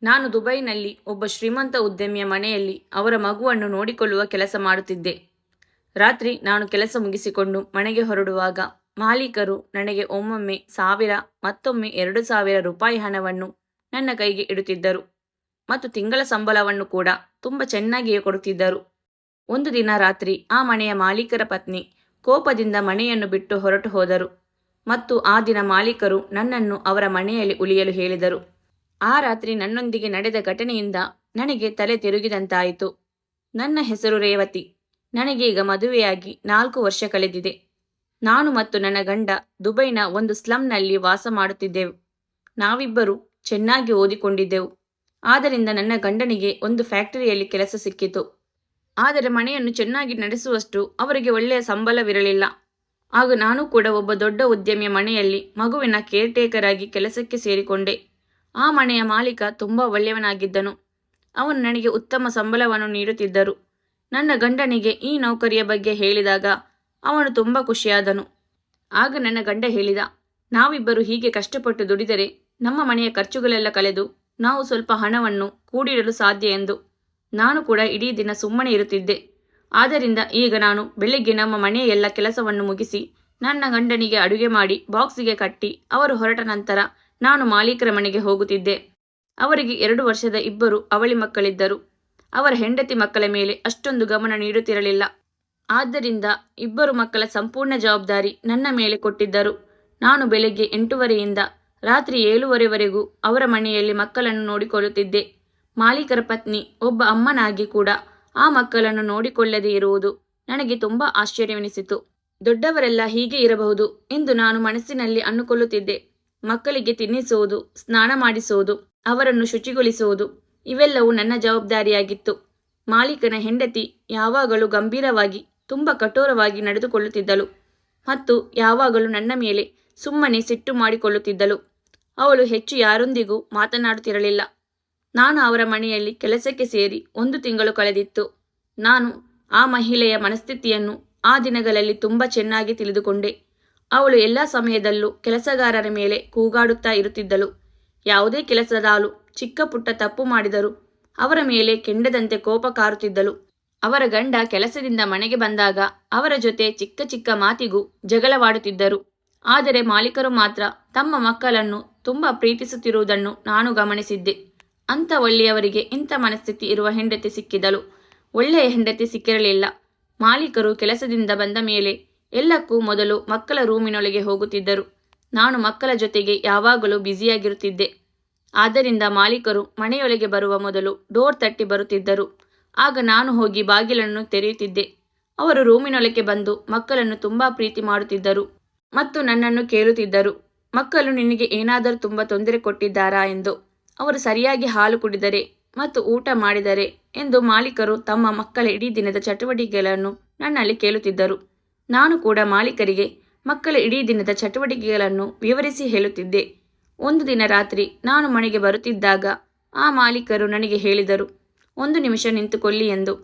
ನಾನು ದುಬೈನಲ್ಲಿ ಒಬ್ಬ ಶ್ರೀಮಂತ ಉದ್ಯಮಿಯ ಮನೆಯಲ್ಲಿ ಅವರ ಮಗುವನ್ನು ನೋಡಿಕೊಳ್ಳುವ ಕೆಲಸ ಮಾಡುತ್ತಿದ್ದೆ. ರಾತ್ರಿ ನಾನು ಕೆಲಸ ಮುಗಿಸಿಕೊಂಡು ಮನೆಗೆ ಹೊರಡುವಾಗ ಮಾಲೀಕರು ನನಗೆ ಒಮ್ಮೊಮ್ಮೆ 1,000 ಮತ್ತೊಮ್ಮೆ 2,000 ರೂಪಾಯಿ ಹಣವನ್ನು ನನ್ನ ಕೈಗೆ ಇಡುತ್ತಿದ್ದರು ಮತ್ತು ತಿಂಗಳ ಸಂಬಳವನ್ನು ಕೂಡ ತುಂಬ ಚೆನ್ನಾಗಿಯೇ ಕೊಡುತ್ತಿದ್ದರು. ಒಂದು ದಿನ ರಾತ್ರಿ ಆ ಮನೆಯ ಮಾಲೀಕರ ಪತ್ನಿ ಕೋಪದಿಂದ ಮನೆಯನ್ನು ಬಿಟ್ಟು ಹೊರಟು ಹೋದರು ಮತ್ತು ಆ ದಿನ ಮಾಲೀಕರು ನನ್ನನ್ನು ಅವರ ಮನೆಯಲ್ಲಿ ಉಳಿಯಲು ಹೇಳಿದರು. ಆ ರಾತ್ರಿ ನನ್ನೊಂದಿಗೆ ನಡೆದ ಘಟನೆಯಿಂದ ನನಗೆ ತಲೆ ತಿರುಗಿದಂತಾಯಿತು. ನನ್ನ ಹೆಸರು ರೇವತಿ. ನನಗೆ ಈಗ ಮದುವೆಯಾಗಿ 4 ವರ್ಷ ಕಳೆದಿದೆ. ನಾನು ಮತ್ತು ನನ್ನ ಗಂಡ ದುಬೈನ ಒಂದು ಸ್ಲಂನಲ್ಲಿ ವಾಸ ಮಾಡುತ್ತಿದ್ದೆವು. ನಾವಿಬ್ಬರು ಚೆನ್ನಾಗಿ ಓದಿಕೊಂಡಿದ್ದೆವು. ಆದ್ದರಿಂದ ನನ್ನ ಗಂಡನಿಗೆ ಒಂದು ಫ್ಯಾಕ್ಟರಿಯಲ್ಲಿ ಕೆಲಸ ಸಿಕ್ಕಿತು. ಆದರೆ ಮನೆಯನ್ನು ಚೆನ್ನಾಗಿ ನಡೆಸುವಷ್ಟು ಅವರಿಗೆ ಒಳ್ಳೆಯ ಸಂಬಳವಿರಲಿಲ್ಲ. ಆಗ ನಾನು ಕೂಡ ಒಬ್ಬ ದೊಡ್ಡ ಉದ್ಯಮಿಯ ಮನೆಯಲ್ಲಿ ಮಗುವಿನ ಕೇರ್ಟೇಕರ್ ಆಗಿ ಕೆಲಸಕ್ಕೆ ಸೇರಿಕೊಂಡೆ. ಆ ಮನೆಯ ಮಾಲೀಕ ತುಂಬ ಒಳ್ಳೆಯವನಾಗಿದ್ದನು. ಅವನು ನನಗೆ ಉತ್ತಮ ಸಂಬಳವನ್ನು ನೀಡುತ್ತಿದ್ದರು. ನನ್ನ ಗಂಡನಿಗೆ ಈ ನೌಕರಿಯ ಬಗ್ಗೆ ಹೇಳಿದಾಗ ಅವನು ತುಂಬ ಖುಷಿಯಾದನು. ಆಗ ನನ್ನ ಗಂಡ ಹೇಳಿದ, ನಾವಿಬ್ಬರು ಹೀಗೆ ಕಷ್ಟಪಟ್ಟು ದುಡಿದರೆ ನಮ್ಮ ಮನೆಯ ಖರ್ಚುಗಳೆಲ್ಲ ಕಳೆದು ನಾವು ಸ್ವಲ್ಪ ಹಣವನ್ನು ಕೂಡಿಡಲು ಸಾಧ್ಯ ಎಂದು. ನಾನು ಕೂಡ ಇಡೀ ದಿನ ಸುಮ್ಮನೆ ಇರುತ್ತಿದ್ದೆ. ಆದ್ದರಿಂದ ಈಗ ನಾನು ಬೆಳಿಗ್ಗೆ ನಮ್ಮ ಮನೆಯ ಎಲ್ಲ ಕೆಲಸವನ್ನು ಮುಗಿಸಿ ನನ್ನ ಗಂಡನಿಗೆ ಅಡುಗೆ ಮಾಡಿ ಬಾಕ್ಸಿಗೆ ಕಟ್ಟಿ ಅವರು ಹೊರಟ ನಂತರ ನಾನು ಮಾಲೀಕರ ಮನೆಗೆ ಹೋಗುತ್ತಿದ್ದೆ. ಅವರಿಗೆ 2 ವರ್ಷದ 2 ಅವಳಿ ಮಕ್ಕಳಿದ್ದರು. ಅವರ ಹೆಂಡತಿ ಮಕ್ಕಳ ಮೇಲೆ ಅಷ್ಟೊಂದು ಗಮನ ನೀಡುತ್ತಿರಲಿಲ್ಲ. ಆದ್ದರಿಂದ 2 ಮಕ್ಕಳ ಸಂಪೂರ್ಣ ಜವಾಬ್ದಾರಿ ನನ್ನ ಮೇಲೆ ಕೊಟ್ಟಿದ್ದರು. ನಾನು ಬೆಳಗ್ಗೆ 8:30ಯಿಂದ ರಾತ್ರಿ 7:30ವರೆಗೂ ಅವರ ಮನೆಯಲ್ಲಿ ಮಕ್ಕಳನ್ನು ನೋಡಿಕೊಳ್ಳುತ್ತಿದ್ದೆ. ಮಾಲೀಕರ ಪತ್ನಿ ಒಬ್ಬ ಅಮ್ಮನಾಗಿ ಕೂಡ ಆ ಮಕ್ಕಳನ್ನು ನೋಡಿಕೊಳ್ಳದೇ ಇರುವುದು ನನಗೆ ತುಂಬ ಆಶ್ಚರ್ಯವೆನಿಸಿತು. ದೊಡ್ಡವರೆಲ್ಲ ಹೀಗೆ ಇರಬಹುದು ಎಂದು ನಾನು ಮನಸ್ಸಿನಲ್ಲಿ ಅಂದುಕೊಳ್ಳುತ್ತಿದ್ದೆ. ಮಕ್ಕಳಿಗೆ ತಿನ್ನಿಸುವುದು, ಸ್ನಾನ ಮಾಡಿಸುವುದು, ಅವರನ್ನು ಶುಚಿಗೊಳಿಸುವುದು ಇವೆಲ್ಲವೂ ನನ್ನ ಜವಾಬ್ದಾರಿಯಾಗಿತ್ತು. ಮಾಲೀಕನ ಹೆಂಡತಿ ಯಾವಾಗಲೂ ಗಂಭೀರವಾಗಿ ತುಂಬ ಕಠೋರವಾಗಿ ನಡೆದುಕೊಳ್ಳುತ್ತಿದ್ದಳು ಮತ್ತು ಯಾವಾಗಲೂ ನನ್ನ ಮೇಲೆ ಸುಮ್ಮನೆ ಸಿಟ್ಟು ಮಾಡಿಕೊಳ್ಳುತ್ತಿದ್ದಳು. ಅವಳು ಹೆಚ್ಚು ಯಾರೊಂದಿಗೂ ಮಾತನಾಡುತ್ತಿರಲಿಲ್ಲ. ನಾನು ಅವರ ಮನೆಯಲ್ಲಿ ಕೆಲಸಕ್ಕೆ ಸೇರಿ 1 ತಿಂಗಳು ಕಳೆದಿತ್ತು. ನಾನು ಆ ಮಹಿಳೆಯ ಮನಸ್ಥಿತಿಯನ್ನು ಆ ದಿನಗಳಲ್ಲಿ ತುಂಬ ಚೆನ್ನಾಗಿ ತಿಳಿದುಕೊಂಡೆ. ಅವಳು ಎಲ್ಲ ಸಮಯದಲ್ಲೂ ಕೆಲಸಗಾರರ ಮೇಲೆ ಕೂಗಾಡುತ್ತಾ ಇರುತ್ತಿದ್ದಳು. ಯಾವುದೇ ಕೆಲಸದಾಳು ಚಿಕ್ಕ ಪುಟ್ಟ ತಪ್ಪು ಮಾಡಿದರೂ ಅವರ ಮೇಲೆ ಕೆಂಡದಂತೆ ಕೋಪ ಕಾರುತ್ತಿದ್ದಳು. ಅವರ ಗಂಡ ಕೆಲಸದಿಂದ ಮನೆಗೆ ಬಂದಾಗ ಅವರ ಜೊತೆ ಚಿಕ್ಕ ಚಿಕ್ಕ ಮಾತಿಗೂ ಜಗಳವಾಡುತ್ತಿದ್ದರು. ಆದರೆ ಮಾಲೀಕರು ಮಾತ್ರ ತಮ್ಮ ಮಕ್ಕಳನ್ನು ತುಂಬ ಪ್ರೀತಿಸುತ್ತಿರುವುದನ್ನು ನಾನು ಗಮನಿಸಿದ್ದೆ. ಅಂಥ ಒಳ್ಳೆಯವರಿಗೆ ಇಂಥ ಮನಸ್ಥಿತಿ ಇರುವ ಹೆಂಡತಿ ಸಿಕ್ಕಿದಳು. ಒಳ್ಳೆಯ ಹೆಂಡತಿ ಸಿಕ್ಕಿರಲಿಲ್ಲ. ಮಾಲೀಕರು ಕೆಲಸದಿಂದ ಬಂದ ಮೇಲೆ ಎಲ್ಲಕ್ಕೂ ಮೊದಲು ಮಕ್ಕಳ ರೂಮಿನೊಳಗೆ ಹೋಗುತ್ತಿದ್ದರು. ನಾನು ಮಕ್ಕಳ ಜೊತೆಗೆ ಯಾವಾಗಲೂ ಬ್ಯುಸಿಯಾಗಿರುತ್ತಿದ್ದೆ. ಆದ್ದರಿಂದ ಮಾಲೀಕರು ಮನೆಯೊಳಗೆ ಬರುವ ಮೊದಲು ಡೋರ್ ತಟ್ಟಿ ಬರುತ್ತಿದ್ದರು. ಆಗ ನಾನು ಹೋಗಿ ಬಾಗಿಲನ್ನು ತೆರೆಯುತ್ತಿದ್ದೆ. ಅವರು ರೂಮಿನೊಳಗೆ ಬಂದು ಮಕ್ಕಳನ್ನು ತುಂಬ ಪ್ರೀತಿ ಮಾಡುತ್ತಿದ್ದರು ಮತ್ತು ನನ್ನನ್ನು ಕೇಳುತ್ತಿದ್ದರು, ಮಕ್ಕಳು ನಿನಗೆ ಏನಾದರೂ ತುಂಬ ತೊಂದರೆ ಕೊಟ್ಟಿದ್ದಾರಾ ಎಂದು, ಅವರು ಸರಿಯಾಗಿ ಹಾಲು ಕುಡಿದರೆ ಮತ್ತು ಊಟ ಮಾಡಿದರೆ ಎಂದು ಮಾಲೀಕರು ತಮ್ಮ ಮಕ್ಕಳ ಇಡೀ ದಿನದ ಚಟುವಟಿಕೆಗಳನ್ನು ನನ್ನಲ್ಲಿ ಕೇಳುತ್ತಿದ್ದರು. ನಾನು ಕೂಡ ಮಾಲೀಕರಿಗೆ ಮಕ್ಕಳ ಇಡೀ ದಿನದ ಚಟುವಟಿಕೆಗಳನ್ನು ವಿವರಿಸಿ ಹೇಳುತ್ತಿದ್ದೆ. ಒಂದು ದಿನ ರಾತ್ರಿ ನಾನು ಮನೆಗೆ ಬರುತ್ತಿದ್ದಾಗ ಆ ಮಾಲೀಕರು ನನಗೆ ಹೇಳಿದರು, 1 ನಿಮಿಷ ನಿಂತುಕೊಳ್ಳಿ ಎಂದು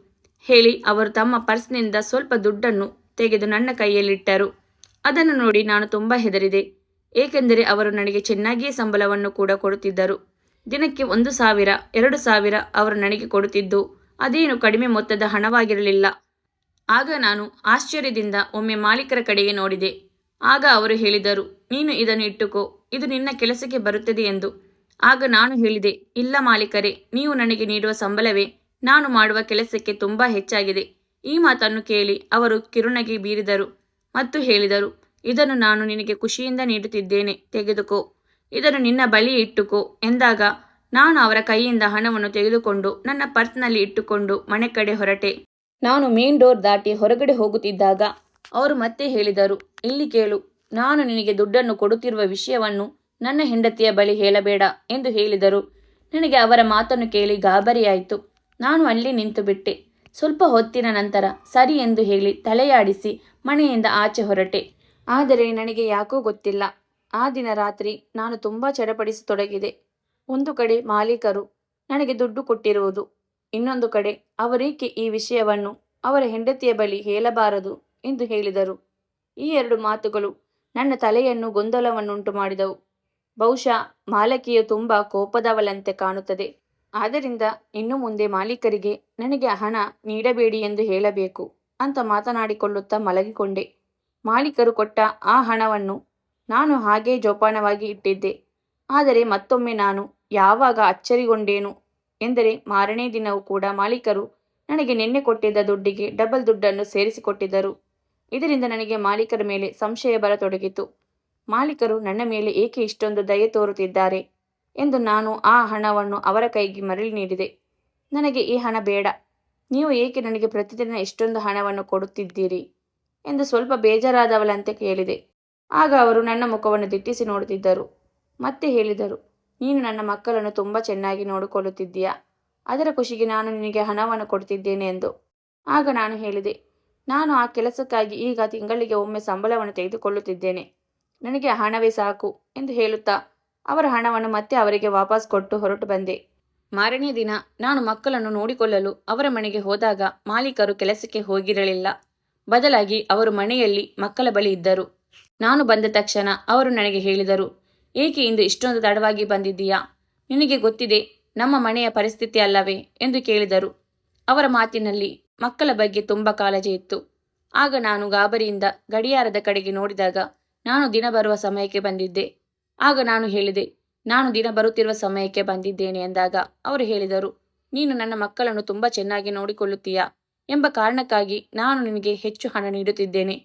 ಹೇಳಿ ಅವರು ತಮ್ಮ ಪರ್ಸ್ನಿಂದ ಸ್ವಲ್ಪ ದುಡ್ಡನ್ನು ತೆಗೆದು ನನ್ನ ಕೈಯಲ್ಲಿಟ್ಟರು. ಅದನ್ನು ನೋಡಿ ನಾನು ತುಂಬ ಹೆದರಿದೆ, ಏಕೆಂದರೆ ಅವರು ನನಗೆ ಚೆನ್ನಾಗಿಯೇ ಸಂಬಳವನ್ನು ಕೂಡ ಕೊಡುತ್ತಿದ್ದರು. ದಿನಕ್ಕೆ 1,000, 2,000 ಅವರು ನನಗೆ ಕೊಡುತ್ತಿದ್ದು ಅದೇನು ಕಡಿಮೆ ಮೊತ್ತದ ಹಣವಾಗಿರಲಿಲ್ಲ. ಆಗ ನಾನು ಆಶ್ಚರ್ಯದಿಂದ ಒಮ್ಮೆ ಮಾಲೀಕರ ಕಡೆಗೆ ನೋಡಿದೆ. ಆಗ ಅವರು ಹೇಳಿದರು, ನೀನು ಇದನ್ನು ಇಟ್ಟುಕೋ, ಇದು ನಿನ್ನ ಕೆಲಸಕ್ಕೆ ಬರುತ್ತದೆ ಎಂದು. ಆಗ ನಾನು ಹೇಳಿದೆ, ಇಲ್ಲ ಮಾಲೀಕರೇ, ನೀವು ನನಗೆ ನೀಡುವ ಸಂಬಳವೇ ನಾನು ಮಾಡುವ ಕೆಲಸಕ್ಕೆ ತುಂಬ ಹೆಚ್ಚಾಗಿದೆ. ಈ ಮಾತನ್ನು ಕೇಳಿ ಅವರು ಕಿರುನಗೆ ಬೀರಿದರು ಮತ್ತು ಹೇಳಿದರು, ಇದನ್ನು ನಾನು ನಿನಗೆ ಖುಷಿಯಿಂದ ನೀಡುತ್ತಿದ್ದೇನೆ, ತೆಗೆದುಕೋ, ಇದನ್ನು ನಿನ್ನ ಬಳಿ ಇಟ್ಟುಕೋ ಎಂದಾಗ ನಾನು ಅವರ ಕೈಯಿಂದ ಹಣವನ್ನು ತೆಗೆದುಕೊಂಡು ನನ್ನ ಪರ್ಸ್ನಲ್ಲಿ ಇಟ್ಟುಕೊಂಡು ಮನೆ ಕಡೆ ಹೊರಟೆ. ನಾನು ಮೇನ್ ಡೋರ್ ದಾಟಿ ಹೊರಗಡೆ ಹೋಗುತ್ತಿದ್ದಾಗ ಅವರು ಮತ್ತೆ ಹೇಳಿದರು, ಇಲ್ಲಿ ಕೇಳು, ನಾನು ನಿನಗೆ ದುಡ್ಡನ್ನು ಕೊಡುತ್ತಿರುವ ವಿಷಯವನ್ನು ನನ್ನ ಹೆಂಡತಿಯ ಬಳಿ ಹೇಳಬೇಡ ಎಂದು ಹೇಳಿದರು. ನನಗೆ ಅವರ ಮಾತನ್ನು ಕೇಳಿ ಗಾಬರಿಯಾಯಿತು. ನಾನು ಅಲ್ಲಿ ನಿಂತು ಬಿಟ್ಟೆ. ಸ್ವಲ್ಪ ಹೊತ್ತಿನ ನಂತರ ಸರಿ ಎಂದು ಹೇಳಿ ತಲೆಯಾಡಿಸಿ ಮನೆಯಿಂದ ಆಚೆ ಹೊರಟೆ. ಆದರೆ ನನಗೆ ಯಾಕೋ ಗೊತ್ತಿಲ್ಲ, ಆ ದಿನ ರಾತ್ರಿ ನಾನು ತುಂಬ ಚಡಪಡಿಸತೊಡಗಿದೆ. ಒಂದು ಕಡೆ ಮಾಲೀಕರು ನನಗೆ ದುಡ್ಡು ಕೊಟ್ಟಿರುವುದು, ಇನ್ನೊಂದು ಕಡೆ ಅವರೇಕೆ ಈ ವಿಷಯವನ್ನು ಅವರ ಹೆಂಡತಿಯ ಬಳಿ ಹೇಳಬಾರದು ಎಂದು ಹೇಳಿದರು. ಈ 2 ಮಾತುಗಳು ನನ್ನ ತಲೆಯನ್ನು ಗೊಂದಲವನ್ನುಂಟು ಮಾಡಿದವು. ಬಹುಶಃ ಮಾಲಕಿಯು ತುಂಬ ಕೋಪದವಳಂತೆ ಕಾಣುತ್ತದೆ. ಆದ್ದರಿಂದ ಇನ್ನು ಮುಂದೆ ಮಾಲೀಕರಿಗೆ ನನಗೆ ಹಣ ನೀಡಬೇಡಿ ಎಂದು ಹೇಳಬೇಕು ಅಂತ ಮಾತನಾಡಿಕೊಳ್ಳುತ್ತಾ ಮಲಗಿಕೊಂಡೆ. ಮಾಲೀಕರು ಕೊಟ್ಟ ಆ ಹಣವನ್ನು ನಾನು ಹಾಗೇ ಜೋಪಾನವಾಗಿ ಇಟ್ಟಿದ್ದೆ. ಆದರೆ ಮತ್ತೊಮ್ಮೆ ನಾನು ಯಾವಾಗ ಅಚ್ಚರಿಗೊಂಡೇನು ಎಂದರೆ ಮಾರನೇ ದಿನವೂ ಕೂಡ ಮಾಲೀಕರು ನನಗೆ ನಿನ್ನೆ ಕೊಟ್ಟಿದ್ದ ದುಡ್ಡಿಗೆ ಡಬಲ್ ದುಡ್ಡನ್ನು ಸೇರಿಸಿಕೊಟ್ಟಿದ್ದರು. ಇದರಿಂದ ನನಗೆ ಮಾಲೀಕರ ಮೇಲೆ ಸಂಶಯ ಬರತೊಡಗಿತು. ಮಾಲೀಕರು ನನ್ನ ಮೇಲೆ ಏಕೆ ಇಷ್ಟೊಂದು ದಯೆ ತೋರುತ್ತಿದ್ದಾರೆ ಎಂದು ನಾನು ಆ ಹಣವನ್ನು ಅವರ ಕೈಗೆ ಮರಳಿ ನೀಡಿದೆ. ನನಗೆ ಈ ಹಣ ಬೇಡ, ನೀವು ಏಕೆ ನನಗೆ ಪ್ರತಿದಿನ ಇಷ್ಟೊಂದು ಹಣವನ್ನು ಕೊಡುತ್ತಿದ್ದೀರಿ ಎಂದು ಸ್ವಲ್ಪ ಬೇಜಾರಾದವಳಂತೆ ಕೇಳಿದೆ. ಆಗ ಅವರು ನನ್ನ ಮುಖವನ್ನು ದಿಟ್ಟಿಸಿ ನೋಡುತ್ತಿದ್ದರು. ಮತ್ತೆ ಹೇಳಿದರು, ನೀನು ನನ್ನ ಮಕ್ಕಳನ್ನು ತುಂಬ ಚೆನ್ನಾಗಿ ನೋಡಿಕೊಳ್ಳುತ್ತಿದ್ದೀಯಾ, ಅದರ ಖುಷಿಗೆ ನಾನು ನಿನಗೆ ಹಣವನ್ನು ಕೊಡ್ತಿದ್ದೇನೆ ಎಂದು. ಆಗ ನಾನು ಹೇಳಿದೆ, ನಾನು ಆ ಕೆಲಸಕ್ಕಾಗಿ ಈಗ ತಿಂಗಳಿಗೆ ಒಮ್ಮೆ ಸಂಬಳವನ್ನು ತೆಗೆದುಕೊಳ್ಳುತ್ತಿದ್ದೇನೆ, ನನಗೆ ಹಣವೇ ಸಾಕು ಎಂದು ಹೇಳುತ್ತಾ ಅವರ ಹಣವನ್ನು ಮತ್ತೆ ಅವರಿಗೆ ವಾಪಸ್ ಕೊಟ್ಟು ಹೊರಟು ಬಂದೆ. ಮಾರನೇ ದಿನ ನಾನು ಮಕ್ಕಳನ್ನು ನೋಡಿಕೊಳ್ಳಲು ಅವರ ಮನೆಗೆ ಹೋದಾಗ ಮಾಲೀಕರು ಕೆಲಸಕ್ಕೆ ಹೋಗಿರಲಿಲ್ಲ. ಬದಲಾಗಿ ಅವರು ಮನೆಯಲ್ಲಿ ಮಕ್ಕಳ ಬಳಿ ಇದ್ದರು. ನಾನು ಬಂದ ತಕ್ಷಣ ಅವರು ನನಗೆ ಹೇಳಿದರು, ಏಕೆ ಇಂದು ಇಷ್ಟೊಂದು ತಡವಾಗಿ ಬಂದಿದ್ದೀಯಾ, ನಿನಗೆ ಗೊತ್ತಿದೆ ನಮ್ಮ ಮನೆಯ ಪರಿಸ್ಥಿತಿ ಅಲ್ಲವೇ ಎಂದು ಕೇಳಿದರು. ಅವರ ಮಾತಿನಲ್ಲಿ ಮಕ್ಕಳ ಬಗ್ಗೆ ತುಂಬ ಕಾಳಜಿ ಇತ್ತು. ಆಗ ನಾನು ಗಾಬರಿಯಿಂದ ಗಡಿಯಾರದ ಕಡೆಗೆ ನೋಡಿದಾಗ ನಾನು ದಿನ ಬರುವ ಸಮಯಕ್ಕೆ ಬಂದಿದ್ದೆ. ಆಗ ನಾನು ಹೇಳಿದೆ, ನಾನು ದಿನ ಬರುತ್ತಿರುವ ಸಮಯಕ್ಕೆ ಬಂದಿದ್ದೇನೆ ಎಂದಾಗ ಅವರು ಹೇಳಿದರು, ನೀನು ನನ್ನ ಮಕ್ಕಳನ್ನು ತುಂಬ ಚೆನ್ನಾಗಿ ನೋಡಿಕೊಳ್ಳುತ್ತೀಯಾ ಎಂಬ ಕಾರಣಕ್ಕಾಗಿ ನಾನು ನಿನಗೆ ಹೆಚ್ಚು ಹಣ ನೀಡುತ್ತಿದ್ದೇನೆ.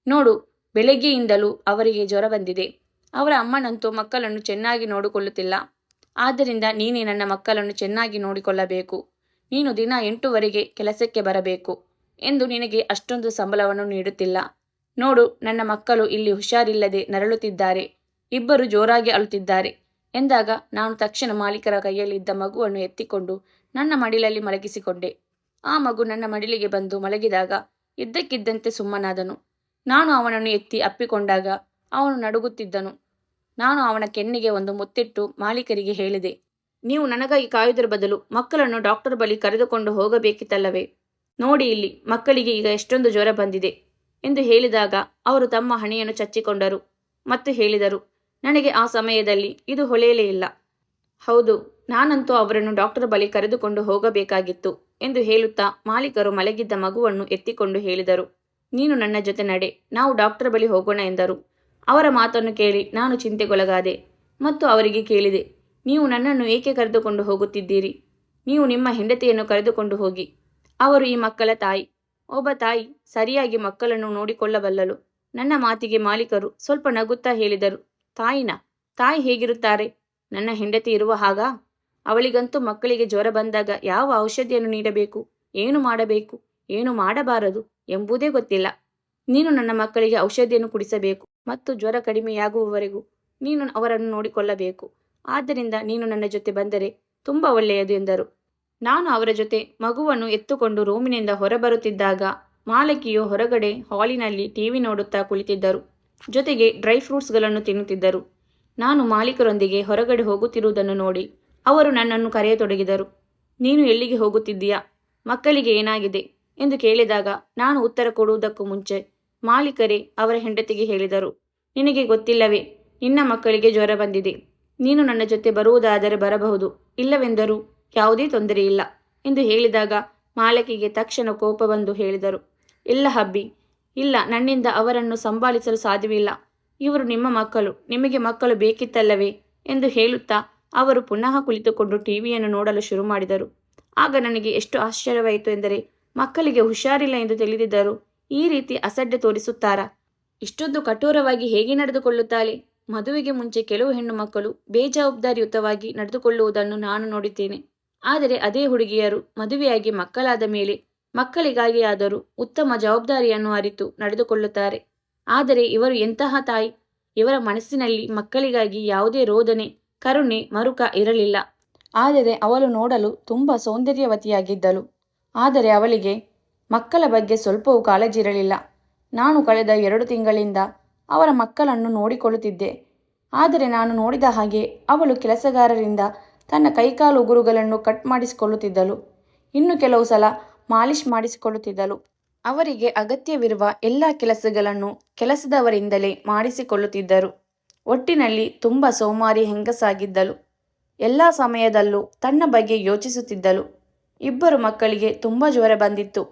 ನೋಡು, ಬೆಳಗ್ಗೆಯಿಂದಲೂ ಅವರಿಗೆ ಜ್ವರ ಬಂದಿದೆ. ಅವರ ಅಮ್ಮನಂತೂ ಮಕ್ಕಳನ್ನು ಚೆನ್ನಾಗಿ ನೋಡಿಕೊಳ್ಳುತ್ತಿಲ್ಲ. ಆದ್ದರಿಂದ ನೀನೇ ನನ್ನ ಮಕ್ಕಳನ್ನು ಚೆನ್ನಾಗಿ ನೋಡಿಕೊಳ್ಳಬೇಕು. ನೀನು ದಿನ 8 ಕೆಲಸಕ್ಕೆ ಬರಬೇಕು ಎಂದು ನಿನಗೆ ಅಷ್ಟೊಂದು ಸಂಬಳವನ್ನು ನೀಡುತ್ತಿಲ್ಲ. ನೋಡು, ನನ್ನ ಮಕ್ಕಳು ಇಲ್ಲಿ ಹುಷಾರಿಲ್ಲದೆ ನರಳುತ್ತಿದ್ದಾರೆ, ಇಬ್ಬರು ಜೋರಾಗಿ ಅಳುತ್ತಿದ್ದಾರೆ ಎಂದಾಗ ನಾನು ತಕ್ಷಣ ಮಾಲೀಕರ ಕೈಯಲ್ಲಿದ್ದ ಮಗುವನ್ನು ಎತ್ತಿಕೊಂಡು ನನ್ನ ಮಡಿಲಲ್ಲಿ ಮಲಗಿಸಿಕೊಂಡೆ. ಆ ಮಗು ನನ್ನ ಮಡಿಲಿಗೆ ಬಂದು ಮಲಗಿದಾಗ ಇದ್ದಕ್ಕಿದ್ದಂತೆ ಸುಮ್ಮನಾದನು. ನಾನು ಅವನನ್ನು ಎತ್ತಿ ಅಪ್ಪಿಕೊಂಡಾಗ ಅವನು ನಡುಗುತ್ತಿದ್ದನು. ನಾನು ಅವನ ಕೆನ್ನೆಗೆ ಒಂದು ಮುತ್ತಿಟ್ಟು ಮಾಲೀಕರಿಗೆ ಹೇಳಿದೆ, ನೀವು ನನಗಾಗಿ ಕಾಯುವುದರ ಬದಲು ಮಕ್ಕಳನ್ನು ಡಾಕ್ಟರ್ ಬಳಿ ಕರೆದುಕೊಂಡು ಹೋಗಬೇಕಿತ್ತಲ್ಲವೇ? ನೋಡಿ, ಇಲ್ಲಿ ಮಕ್ಕಳಿಗೆ ಈಗ ಎಷ್ಟೊಂದು ಜ್ವರ ಬಂದಿದೆ ಎಂದು ಹೇಳಿದಾಗ ಅವರು ತಮ್ಮ ಹಣೆಯನ್ನು ಚಚ್ಚಿಕೊಂಡರು ಮತ್ತು ಹೇಳಿದರು, ನನಗೆ ಆ ಸಮಯದಲ್ಲಿ ಇದು ಹೊಳೆಯಲೇ ಇಲ್ಲ. ಹೌದು, ನಾನಂತೂ ಅವರನ್ನು ಡಾಕ್ಟರ್ ಬಳಿ ಕರೆದುಕೊಂಡು ಹೋಗಬೇಕಾಗಿತ್ತು ಎಂದು ಹೇಳುತ್ತಾ ಮಾಲೀಕರು ಮಲಗಿದ್ದ ಮಗುವನ್ನು ಎತ್ತಿಕೊಂಡು ಹೇಳಿದರು, ನೀನು ನನ್ನ ಜೊತೆ ನಡೆ, ನಾವು ಡಾಕ್ಟರ್ ಬಳಿ ಹೋಗೋಣ ಎಂದರು. ಅವರ ಮಾತನ್ನು ಕೇಳಿ ನಾನು ಚಿಂತೆಗೊಳಗಾದೆ ಮತ್ತು ಅವರಿಗೆ ಕೇಳಿದೆ, ನೀವು ನನ್ನನ್ನು ಏಕೆ ಕರೆದುಕೊಂಡು ಹೋಗುತ್ತಿದ್ದೀರಿ? ನೀವು ನಿಮ್ಮ ಹೆಂಡತಿಯನ್ನು ಕರೆದುಕೊಂಡು ಹೋಗಿ, ಅವರು ಈ ಮಕ್ಕಳ ತಾಯಿ. ಒಬ್ಬ ತಾಯಿ ಸರಿಯಾಗಿ ಮಕ್ಕಳನ್ನು ನೋಡಿಕೊಳ್ಳಬಲ್ಲಳು. ನನ್ನ ಮಾತಿಗೆ ಮಾಲೀಕರು ಸ್ವಲ್ಪ ನಗುತ್ತಾ ಹೇಳಿದರು, ತಾಯಿನಾ? ತಾಯಿ ಹೇಗಿರುತ್ತಾರೆ? ನನ್ನ ಹೆಂಡತಿ ಇರುವ ಹಾಗಾ? ಅವಳಿಗಂತೂ ಮಕ್ಕಳಿಗೆ ಜ್ವರ ಬಂದಾಗ ಯಾವ ಔಷಧಿಯನ್ನು ನೀಡಬೇಕು, ಏನು ಮಾಡಬೇಕು, ಏನು ಮಾಡಬಾರದು ಎಂಬುದೇ ಗೊತ್ತಿಲ್ಲ. ನೀನು ನನ್ನ ಮಕ್ಕಳಿಗೆ ಔಷಧಿಯನ್ನು ಕುಡಿಸಬೇಕು ಮತ್ತು ಜ್ವರ ಕಡಿಮೆಯಾಗುವವರೆಗೂ ನೀನು ಅವರನ್ನು ನೋಡಿಕೊಳ್ಳಬೇಕು. ಆದ್ದರಿಂದ ನೀನು ನನ್ನ ಜೊತೆ ಬಂದರೆ ತುಂಬ ಒಳ್ಳೆಯದು ಎಂದರು. ನಾನು ಅವರ ಜೊತೆ ಮಗುವನ್ನು ಎತ್ತುಕೊಂಡು ರೂಮಿನಿಂದ ಹೊರಬರುತ್ತಿದ್ದಾಗ ಮಾಲಕಿಯು ಹೊರಗಡೆ ಹಾಲಿನಲ್ಲಿ ಟಿವಿ ನೋಡುತ್ತಾ ಕುಳಿತಿದ್ದರು. ಜೊತೆಗೆ ಡ್ರೈ ಫ್ರೂಟ್ಸ್ಗಳನ್ನು ತಿನ್ನುತ್ತಿದ್ದರು. ನಾನು ಮಾಲೀಕರೊಂದಿಗೆ ಹೊರಗಡೆ ಹೋಗುತ್ತಿರುವುದನ್ನು ನೋಡಿ ಅವರು ನನ್ನನ್ನು ಕರೆಯತೊಡಗಿದರು. ನೀನು ಎಲ್ಲಿಗೆ ಹೋಗುತ್ತಿದ್ದೀಯಾ? ಮಕ್ಕಳಿಗೆ ಏನಾಗಿದೆ ಎಂದು ಕೇಳಿದಾಗ ನಾನು ಉತ್ತರ ಕೊಡುವುದಕ್ಕೂ ಮುಂಚೆ ಮಾಲೀಕರೇ ಅವರ ಹೆಂಡತಿಗೆ ಹೇಳಿದರು, ನಿನಗೆ ಗೊತ್ತಿಲ್ಲವೇ, ನಿನ್ನ ಮಕ್ಕಳಿಗೆ ಜ್ವರ ಬಂದಿದೆ. ನೀನು ನನ್ನ ಜೊತೆ ಬರುವುದಾದರೆ ಬರಬಹುದು, ಇಲ್ಲವೆಂದರೂ ಯಾವುದೇ ತೊಂದರೆಯಿಲ್ಲ ಎಂದು ಹೇಳಿದಾಗ ಮಾಲಕಿಗೆ ತಕ್ಷಣ ಕೋಪ ಬಂದು ಹೇಳಿದರು, ಇಲ್ಲ ಹಬ್ಬಿ, ಇಲ್ಲ, ನನ್ನಿಂದ ಅವರನ್ನು ಸಂಭಾಳಿಸಲು ಸಾಧ್ಯವಿಲ್ಲ. ಇವರು ನಿಮ್ಮ ಮಕ್ಕಳು, ನಿಮಗೆ ಮಕ್ಕಳು ಬೇಕಿತ್ತಲ್ಲವೇ ಎಂದು ಹೇಳುತ್ತಾ ಅವರು ಪುನಃ ಕುಳಿತುಕೊಂಡು ಟಿವಿಯನ್ನು ನೋಡಲು ಶುರು ಮಾಡಿದರು. ಆಗ ನನಗೆ ಎಷ್ಟು ಆಶ್ಚರ್ಯವಾಯಿತು ಎಂದರೆ, ಮಕ್ಕಳಿಗೆ ಹುಷಾರಿಲ್ಲ ಎಂದು ತಿಳಿದಿದ್ದರೂ ಈ ರೀತಿ ಅಸಡ್ಡೆ ತೋರಿಸುತ್ತಾರಾ? ಇಷ್ಟೊಂದು ಕಠೋರವಾಗಿ ಹೇಗೆ ನಡೆದುಕೊಳ್ಳುತ್ತಾಳೆ? ಮದುವೆಗೆ ಮುಂಚೆ ಕೆಲವು ಹೆಣ್ಣು ಮಕ್ಕಳು ಬೇಜವಾಬ್ದಾರಿಯುತವಾಗಿ ನಡೆದುಕೊಳ್ಳುವುದನ್ನು ನಾನು ನೋಡಿದ್ದೇನೆ. ಆದರೆ ಅದೇ ಹುಡುಗಿಯರು ಮದುವೆಯಾಗಿ ಮಕ್ಕಳಾದ ಮೇಲೆ ಮಕ್ಕಳಿಗಾಗಿ ಆದರೂ ಉತ್ತಮ ಜವಾಬ್ದಾರಿಯನ್ನು ಅರಿತು ನಡೆದುಕೊಳ್ಳುತ್ತಾರೆ. ಆದರೆ ಇವರು ಎಂತಹ ತಾಯಿ? ಇವರ ಮನಸ್ಸಿನಲ್ಲಿ ಮಕ್ಕಳಿಗಾಗಿ ಯಾವುದೇ ರೋದನೆ, ಕರುಣೆ, ಮರುಕ ಇರಲಿಲ್ಲ. ಆದರೆ ಅವಳು ನೋಡಲು ತುಂಬ ಸೌಂದರ್ಯವತಿಯಾಗಿದ್ದಳು. ಆದರೆ ಅವಳಿಗೆ ಮಕ್ಕಳ ಬಗ್ಗೆ ಸ್ವಲ್ಪವೂ ಕಾಳಜಿ ಇರಲಿಲ್ಲ. ನಾನು ಕಳೆದ 2 ತಿಂಗಳಿಂದ ಅವರ ಮಕ್ಕಳನ್ನು ನೋಡಿಕೊಳ್ಳುತ್ತಿದ್ದೆ. ಆದರೆ ನಾನು ನೋಡಿದ ಹಾಗೆ ಅವಳು ಕೆಲಸಗಾರರಿಂದ ತನ್ನ ಕೈಕಾಲು ಉಗುರುಗಳನ್ನು ಕಟ್ ಮಾಡಿಸಿಕೊಳ್ಳುತ್ತಿದ್ದಳು. ಇನ್ನು ಕೆಲವು ಸಲ ಮಾಲಿಷ್ ಮಾಡಿಸಿಕೊಳ್ಳುತ್ತಿದ್ದಳು. ಅವರಿಗೆ ಅಗತ್ಯವಿರುವ ಎಲ್ಲ ಕೆಲಸಗಳನ್ನು ಕೆಲಸದವರಿಂದಲೇ ಮಾಡಿಸಿಕೊಳ್ಳುತ್ತಿದ್ದರು. ಒಟ್ಟಿನಲ್ಲಿ ತುಂಬ ಸೋಮಾರಿ ಹೆಂಗಸಾಗಿದ್ದಳು. ಎಲ್ಲ ಸಮಯದಲ್ಲೂ ತನ್ನ ಬಗ್ಗೆ ಯೋಚಿಸುತ್ತಿದ್ದಳು. ಇಬ್ಬರು ಮಕ್ಕಳಿಗೆ ತುಂಬ ಜ್ವರ ಬಂದಿತ್ತು.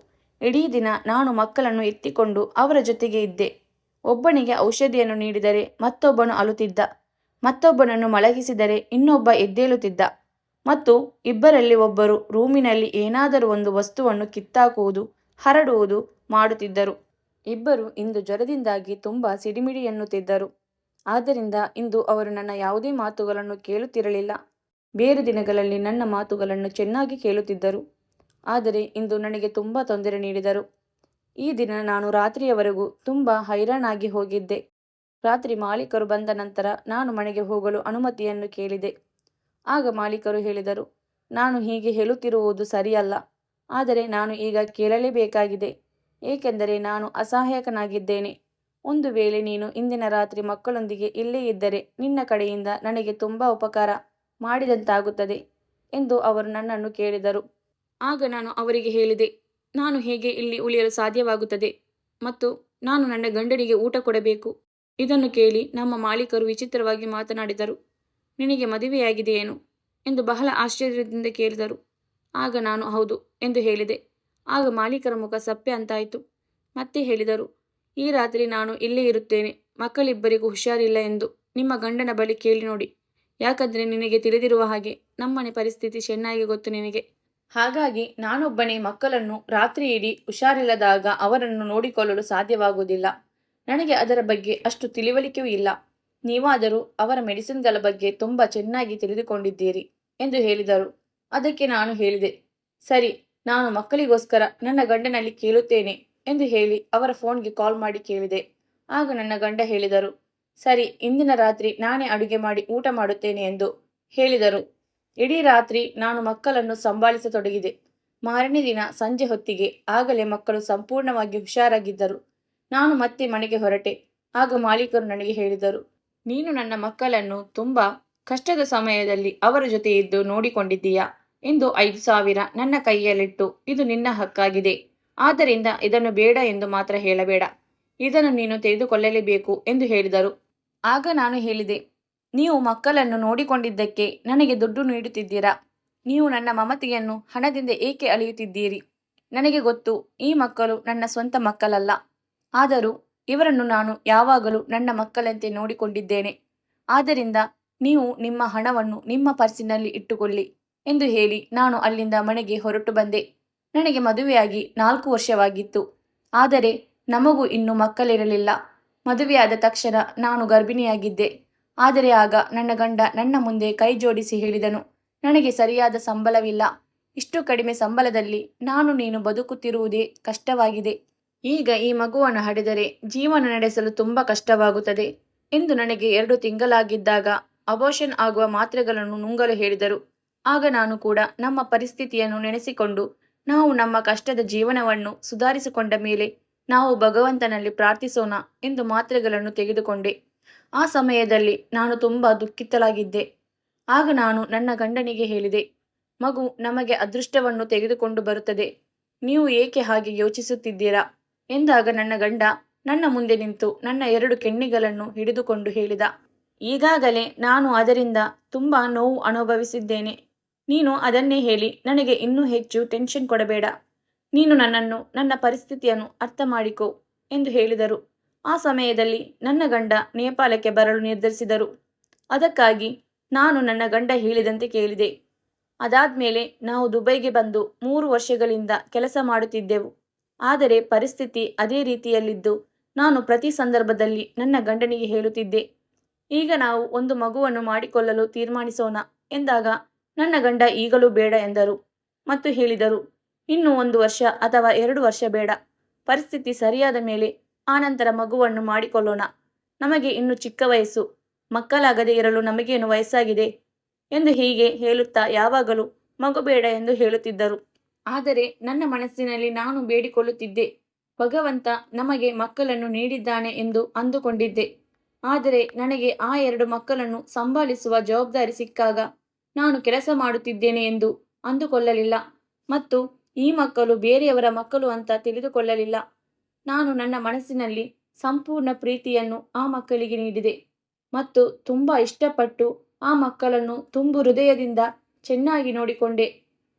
ಇಡೀ ದಿನ ನಾನು ಮಕ್ಕಳನ್ನು ಎತ್ತಿಕೊಂಡು ಅವರ ಜೊತೆಗೆ ಇದ್ದೆ. ಒಬ್ಬನಿಗೆ ಔಷಧಿಯನ್ನು ನೀಡಿದರೆ ಮತ್ತೊಬ್ಬನು ಅಳುತ್ತಿದ್ದ, ಮತ್ತೊಬ್ಬನನ್ನು ಮಲಗಿಸಿದರೆ ಇನ್ನೊಬ್ಬ ಎದ್ದೇಳುತ್ತಿದ್ದ, ಮತ್ತು ಇಬ್ಬರಲ್ಲಿ ಒಬ್ಬರು ರೂಮಿನಲ್ಲಿ ಏನಾದರೂ ಒಂದು ವಸ್ತುವನ್ನು ಕಿತ್ತಾಕುವುದು, ಹರಡುವುದು ಮಾಡುತ್ತಿದ್ದರು. ಇಬ್ಬರು ಇಂದು ಜ್ವರದಿಂದಾಗಿ ತುಂಬ ಸಿಡಿಮಿಡಿ ಎನ್ನುತ್ತಿದ್ದರು. ಆದ್ದರಿಂದ ಇಂದು ಅವರು ನನ್ನ ಯಾವುದೇ ಮಾತುಗಳನ್ನು ಕೇಳುತ್ತಿರಲಿಲ್ಲ. ಬೇರೆ ದಿನಗಳಲ್ಲಿ ನನ್ನ ಮಾತುಗಳನ್ನು ಚೆನ್ನಾಗಿ ಕೇಳುತ್ತಿದ್ದರು, ಆದರೆ ಇಂದು ನನಗೆ ತುಂಬ ತೊಂದರೆ ನೀಡಿದರು. ಈ ದಿನ ನಾನು ರಾತ್ರಿಯವರೆಗೂ ತುಂಬ ಹೈರಾಣಾಗಿ ಹೋಗಿದ್ದೆ. ರಾತ್ರಿ ಮಾಲೀಕರು ಬಂದ ನಂತರ ನಾನು ಮನೆಗೆ ಹೋಗಲು ಅನುಮತಿಯನ್ನು ಕೇಳಿದೆ. ಆಗ ಮಾಲೀಕರು ಹೇಳಿದರು, ನಾನು ಹೀಗೆ ಹೇಳುತ್ತಿರುವುದು ಸರಿಯಲ್ಲ, ಆದರೆ ನಾನು ಈಗ ಕೇಳಲೇಬೇಕಾಗಿದೆ, ಏಕೆಂದರೆ ನಾನು ಅಸಹಾಯಕನಾಗಿದ್ದೇನೆ. ಒಂದು ವೇಳೆ ನೀನು ಇಂದಿನ ರಾತ್ರಿ ಮಕ್ಕಳೊಂದಿಗೆ ಇಲ್ಲೇ ಇದ್ದರೆ ನಿನ್ನ ಕಡೆಯಿಂದ ನನಗೆ ತುಂಬ ಉಪಕಾರ ಮಾಡಿದಂತಾಗುತ್ತದೆ ಎಂದು ಅವರು ನನ್ನನ್ನು ಕೇಳಿದರು. ಆಗ ನಾನು ಅವರಿಗೆ ಹೇಳಿದೆ, ನಾನು ಹೇಗೆ ಇಲ್ಲಿ ಉಳಿಯಲು ಸಾಧ್ಯವಾಗುತ್ತದೆ, ಮತ್ತು ನಾನು ನನ್ನ ಗಂಡನಿಗೆ ಊಟ ಕೊಡಬೇಕು. ಇದನ್ನು ಕೇಳಿ ನಮ್ಮ ಮಾಲೀಕರು ವಿಚಿತ್ರವಾಗಿ ಮಾತನಾಡಿದರು. ನಿನಗೆ ಮದುವೆಯಾಗಿದೆಯೇನು ಎಂದು ಬಹಳ ಆಶ್ಚರ್ಯದಿಂದ ಕೇಳಿದರು. ಆಗ ನಾನು ಹೌದು ಎಂದು ಹೇಳಿದೆ. ಆಗ ಮಾಲೀಕರ ಮುಖ ಸಪ್ಪೆ ಅಂತಾಯಿತು. ಮತ್ತೆ ಹೇಳಿದರು, ಈ ರಾತ್ರಿ ನಾನು ಇಲ್ಲೇ ಇರುತ್ತೇನೆ. ಮಕ್ಕಳಿಬ್ಬರಿಗೂ ಹುಷಾರಿಲ್ಲ ಎಂದು ನಿಮ್ಮ ಗಂಡನ ಬಳಿ ಕೇಳಿ ನೋಡಿ. ಯಾಕಂದರೆ ನಿನಗೆ ತಿಳಿದಿರುವ ಹಾಗೆ ನಮ್ಮನೆ ಪರಿಸ್ಥಿತಿ ಚೆನ್ನಾಗಿ ಗೊತ್ತು ನಿನಗೆ. ಹಾಗಾಗಿ ನಾನೊಬ್ಬನೇ ಮಕ್ಕಳನ್ನು ರಾತ್ರಿ ಇಡೀ ಹುಷಾರಿಲ್ಲದಾಗ ಅವರನ್ನು ನೋಡಿಕೊಳ್ಳಲು ಸಾಧ್ಯವಾಗುವುದಿಲ್ಲ. ನನಗೆ ಅದರ ಬಗ್ಗೆ ಅಷ್ಟು ತಿಳಿವಳಿಕೆಯೂ ಇಲ್ಲ. ನೀವಾದರೂ ಅವರ ಮೆಡಿಸಿನ್ಗಳ ಬಗ್ಗೆ ತುಂಬ ಚೆನ್ನಾಗಿ ತಿಳಿದುಕೊಂಡಿದ್ದೀರಿ ಎಂದು ಹೇಳಿದರು. ಅದಕ್ಕೆ ನಾನು ಹೇಳಿದೆ, ಸರಿ, ನಾನು ಮಕ್ಕಳಿಗೋಸ್ಕರ ನನ್ನ ಗಂಡನಲ್ಲಿ ಕೇಳುತ್ತೇನೆ ಎಂದು ಹೇಳಿ ಅವರ ಫೋನ್ಗೆ ಕಾಲ್ ಮಾಡಿ ಕೇಳಿದೆ. ಆಗ ನನ್ನ ಗಂಡ ಹೇಳಿದರು, ಸರಿ, ಇಂದಿನ ರಾತ್ರಿ ನಾನೇ ಅಡುಗೆ ಮಾಡಿ ಊಟ ಮಾಡುತ್ತೇನೆ ಎಂದು ಹೇಳಿದರು. ಇಡೀ ರಾತ್ರಿ ನಾನು ಮಕ್ಕಳನ್ನು ಸಂಭಾಳಿಸತೊಡಗಿದೆ. ಮಾರನೇ ದಿನ ಸಂಜೆ ಹೊತ್ತಿಗೆ ಆಗಲೇ ಮಕ್ಕಳು ಸಂಪೂರ್ಣವಾಗಿ ಹುಷಾರಾಗಿದ್ದರು. ನಾನು ಮತ್ತೆ ಮನೆಗೆ ಹೊರಟೆ. ಆಗ ಮಾಲೀಕರು ನನಗೆ ಹೇಳಿದರು, ನೀನು ನನ್ನ ಮಕ್ಕಳನ್ನು ತುಂಬ ಕಷ್ಟದ ಸಮಯದಲ್ಲಿ ಅವರ ಜೊತೆ ಇದ್ದು ನೋಡಿಕೊಂಡಿದ್ದೀಯಾ ಎಂದು 5,000 ನನ್ನ ಕೈಯಲ್ಲಿಟ್ಟು, ಇದು ನಿನ್ನ ಹಕ್ಕಾಗಿದೆ, ಆದ್ದರಿಂದ ಇದನ್ನು ಬೇಡ ಎಂದು ಮಾತ್ರ ಹೇಳಬೇಡ, ಇದನ್ನು ನೀನು ತೆಗೆದುಕೊಳ್ಳಲೇಬೇಕು ಎಂದು ಹೇಳಿದರು. ಆಗ ನಾನು ಹೇಳಿದೆ, ನೀವು ಮಕ್ಕಳನ್ನು ನೋಡಿಕೊಂಡಿದ್ದಕ್ಕೆ ನನಗೆ ದುಡ್ಡು ನೀಡುತ್ತಿದ್ದೀರಾ? ನೀವು ನನ್ನ ಮಮತೆಯನ್ನು ಹಣದಿಂದ ಏಕೆ ಅಳೆಯುತ್ತಿದ್ದೀರಿ? ನನಗೆ ಗೊತ್ತು, ಈ ಮಕ್ಕಳು ನನ್ನ ಸ್ವಂತ ಮಕ್ಕಳಲ್ಲ. ಆದರೂ ಇವರನ್ನು ನಾನು ಯಾವಾಗಲೂ ನನ್ನ ಮಕ್ಕಳಂತೆ ನೋಡಿಕೊಂಡಿದ್ದೇನೆ. ಆದ್ದರಿಂದ ನೀವು ನಿಮ್ಮ ಹಣವನ್ನು ನಿಮ್ಮ ಪರ್ಸಿನಲ್ಲಿ ಇಟ್ಟುಕೊಳ್ಳಿ ಎಂದು ಹೇಳಿ ನಾನು ಅಲ್ಲಿಂದ ಮನೆಗೆ ಹೊರಟು ಬಂದೆ. ನನಗೆ ಮದುವೆಯಾಗಿ 4 ವರ್ಷವಾಗಿತ್ತು. ಆದರೆ ನಮಗೂ ಇನ್ನೂ ಮಕ್ಕಳಿರಲಿಲ್ಲ. ಮದುವೆಯಾದ ತಕ್ಷಣ ನಾನು ಗರ್ಭಿಣಿಯಾಗಿದ್ದೆ. ಆದರೆ ಆಗ ನನ್ನ ಗಂಡ ನನ್ನ ಮುಂದೆ ಕೈ ಜೋಡಿಸಿ ಹೇಳಿದನು, ನನಗೆ ಸರಿಯಾದ ಸಂಬಳವಿಲ್ಲ. ಇಷ್ಟು ಕಡಿಮೆ ಸಂಬಳದಲ್ಲಿ ನೀನು ಬದುಕುತ್ತಿರುವುದೇ ಕಷ್ಟವಾಗಿದೆ. ಈಗ ಈ ಮಗುವನ್ನು ಹಡೆದರೆ ಜೀವನ ನಡೆಸಲು ತುಂಬ ಕಷ್ಟವಾಗುತ್ತದೆ ಎಂದು ನನಗೆ 2 ತಿಂಗಳಾಗಿದ್ದಾಗ ಅಬೋಷನ್ ಆಗುವ ಮಾತ್ರೆಗಳನ್ನು ನುಂಗಲು ಹೇಳಿದರು. ಆಗ ನಾನು ಕೂಡ ನಮ್ಮ ಪರಿಸ್ಥಿತಿಯನ್ನು ನೆನೆಸಿಕೊಂಡು ನಾವು ನಮ್ಮ ಕಷ್ಟದ ಜೀವನವನ್ನು ಸುಧಾರಿಸಿಕೊಂಡ ಮೇಲೆ ನಾವು ಭಗವಂತನಲ್ಲಿ ಪ್ರಾರ್ಥಿಸೋಣ ಎಂದು ಮಾತ್ರೆಗಳನ್ನು ತೆಗೆದುಕೊಂಡೆ. ಆ ಸಮಯದಲ್ಲಿ ನಾನು ತುಂಬ ದುಃಖಿತಳಾಗಿದ್ದೆ. ಆಗ ನಾನು ನನ್ನ ಗಂಡನಿಗೆ ಹೇಳಿದೆ, ಮಗು ನಮಗೆ ಅದೃಷ್ಟವನ್ನು ತೆಗೆದುಕೊಂಡು ಬರುತ್ತದೆ, ನೀವು ಏಕೆ ಹಾಗೆ ಯೋಚಿಸುತ್ತಿದ್ದೀರಾ ಎಂದಾಗ ನನ್ನ ಗಂಡ ನನ್ನ ಮುಂದೆ ನಿಂತು ನನ್ನ 2 ಕೆನ್ನೆಗಳನ್ನು ಹಿಡಿದುಕೊಂಡು ಹೇಳಿದ, ಈಗಾಗಲೇ ನಾನು ಅದರಿಂದ ತುಂಬ ನೋವು ಅನುಭವಿಸಿದ್ದೇನೆ. ನೀನು ಅದನ್ನೇ ಹೇಳಿ ನನಗೆ ಇನ್ನೂ ಹೆಚ್ಚು ಟೆನ್ಷನ್ ಕೊಡಬೇಡ. ನೀನು ನನ್ನ ಪರಿಸ್ಥಿತಿಯನ್ನು ಅರ್ಥ ಮಾಡಿಕೋ ಎಂದು ಹೇಳಿದರು. ಆ ಸಮಯದಲ್ಲಿ ನನ್ನ ಗಂಡ ನೇಪಾಳಕ್ಕೆ ಬರಲು ನಿರ್ಧರಿಸಿದರು. ಅದಕ್ಕಾಗಿ ನಾನು ನನ್ನ ಗಂಡ ಹೇಳಿದಂತೆ ಕೇಳಿದೆ. ಅದಾದ್ಮೇಲೆ ನಾವು ದುಬೈಗೆ ಬಂದು 3 ವರ್ಷಗಳಿಂದ ಕೆಲಸ ಮಾಡುತ್ತಿದ್ದೆವು. ಆದರೆ ಪರಿಸ್ಥಿತಿ ಅದೇ ರೀತಿಯಲ್ಲಿದ್ದು ನಾನು ಪ್ರತಿ ಸಂದರ್ಭದಲ್ಲಿ ನನ್ನ ಗಂಡನಿಗೆ ಹೇಳುತ್ತಿದ್ದೆ, ಈಗ ನಾವು ಒಂದು ಮಗುವನ್ನು ಮಾಡಿಕೊಳ್ಳಲು ತೀರ್ಮಾನಿಸೋಣ ಎಂದಾಗ ನನ್ನ ಗಂಡ ಈಗಲೂ ಬೇಡ ಎಂದರು ಮತ್ತು ಹೇಳಿದರು, ಇನ್ನು 1 ವರ್ಷ ಅಥವಾ 2 ವರ್ಷ ಬೇಡ, ಪರಿಸ್ಥಿತಿ ಸರಿಯಾದ ಮೇಲೆ ಆನಂತರ ಮಗುವನ್ನು ಮಾಡಿಕೊಳ್ಳೋಣ. ನಮಗೆ ಇನ್ನು ಚಿಕ್ಕ ವಯಸ್ಸು, ಮಕ್ಕಳಾಗದೇ ಇರಲು ನಮಗೇನು ವಯಸ್ಸಾಗಿದೆ ಎಂದು ಹೀಗೆ ಹೇಳುತ್ತಾ ಯಾವಾಗಲೂ ಮಗು ಬೇಡ ಎಂದು ಹೇಳುತ್ತಿದ್ದರು. ಆದರೆ ನನ್ನ ಮನಸ್ಸಿನಲ್ಲಿ ನಾನು ಬೇಡಿಕೊಳ್ಳುತ್ತಿದ್ದೆ, ಭಗವಂತ ನಮಗೆ ಮಕ್ಕಳನ್ನು ನೀಡಿದ್ದಾನೆ ಎಂದು ಅಂದುಕೊಂಡಿದ್ದೆ. ಆದರೆ ನನಗೆ ಆ 2 ಮಕ್ಕಳನ್ನು ಸಂಭಾಳಿಸುವ ಜವಾಬ್ದಾರಿ ಸಿಕ್ಕಾಗ ನಾನು ಕೆಲಸ ಮಾಡುತ್ತಿದ್ದೇನೆ ಎಂದು ಅಂದುಕೊಳ್ಳಲಿಲ್ಲ ಮತ್ತು ಈ ಮಕ್ಕಳು ಬೇರೆಯವರ ಮಕ್ಕಳು ಅಂತ ತಿಳಿದುಕೊಳ್ಳಲಿಲ್ಲ. ನಾನು ನನ್ನ ಮನಸ್ಸಿನಲ್ಲಿ ಸಂಪೂರ್ಣ ಪ್ರೀತಿಯನ್ನು ಆ ಮಕ್ಕಳಿಗೆ ನೀಡಿದೆ ಮತ್ತು ತುಂಬ ಇಷ್ಟಪಟ್ಟು ಆ ಮಕ್ಕಳನ್ನು ತುಂಬು ಹೃದಯದಿಂದ ಚೆನ್ನಾಗಿ ನೋಡಿಕೊಂಡೆ.